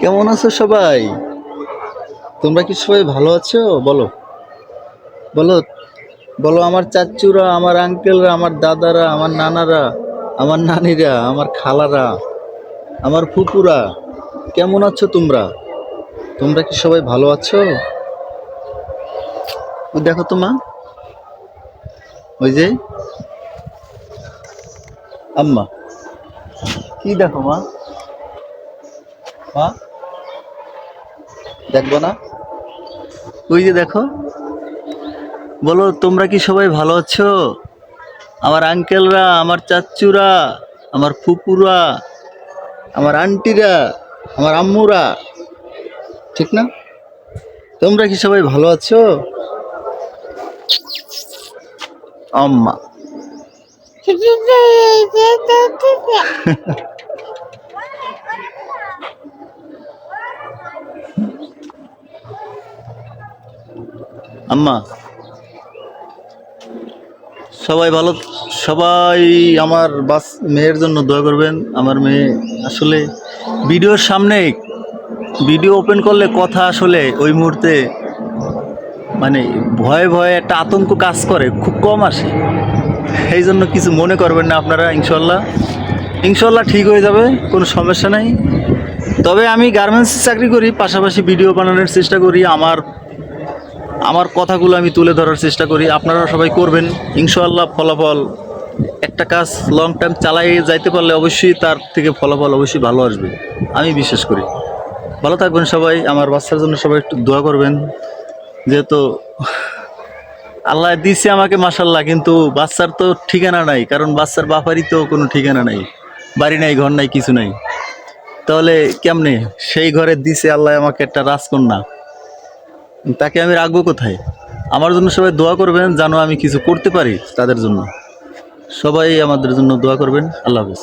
কেমন আছো সবাই? তোমরা কি সবাই ভালো আছো? বলো বলো বলো, আমার চাচুরা, আমার আঙ্কেলরা, আমার দাদারা, আমার নানারা, আমার নানিরা, আমার খালারা, আমার ফুপুরা, কেমন আছো তোমরা? তোমরা কি সবাই ভালো আছো? ওই দেখো তো মা, ওই যে আম্মা, কি দেখো মা? মা দেখবো না? ওই যে দেখো, বলো তোমরা কি সবাই ভালো আছো? আমার আঙ্কেলরা, আমার চাচুরা, আমার ফুপুরা, আমার আন্টিরা, আমার আম্মুরা, ঠিক না? তোমরা কি সবাই ভালো আছো? আম্মা, আম্মা, সবাই ভালো, সবাই আমার মেয়ের জন্য দোয়া করবেন। আমার মেয়ে আসলে ভিডিওর সামনে, ভিডিও ওপেন করলে কথা আসলে ওই মুহূর্তে মানে ভয়ে ভয়ে একটা আতঙ্ক কাজ করে, খুব কম আসে। এই জন্য কিছু মনে করবেন না আপনারা। ইনশাল্লাহ ইনশাল্লাহ ঠিক হয়ে যাবে, কোনো সমস্যা নাই। তবে আমি গার্মেন্টসে চাকরি করি, পাশাপাশি ভিডিও বানানোর চেষ্টা করি। আমার আমার কথাগুলো আমি তুলে ধরার চেষ্টা করি, আপনারা সবাই করবেন। ইনশাআল্লাহ ফলাফল, একটা কাজ লং টাইম চালিয়ে যাইতে পারলে অবশ্যই তার থেকে ফলাফল অবশ্যই ভালো আসবে, আমি বিশ্বাস করি। ভালো থাকবেন সবাই, আমার বাচ্চার জন্য সবাই একটু দোয়া করবেন। যেহেতু আল্লাহ দিচ্ছে আমাকে মাশাল্লাহ, কিন্তু বাচ্চার তো ঠিকানা নাই, কারণ বাচ্চার বাপারই তো কোনো ঠিকানা নাই, বাড়ি নাই, ঘর নাই, কিছু নাই। তাহলে কেমনে সেই ঘরে দিছে আল্লাহ আমাকে একটা রাজকন্যা, তাকে আমি রাখবো কোথায়? আমার জন্য সবাই দোয়া করবেন, যেন আমি কিছু করতে পারি তাদের জন্য। সবাই আমাদের জন্য দোয়া করবেন। আল্লাহ হাফেজ।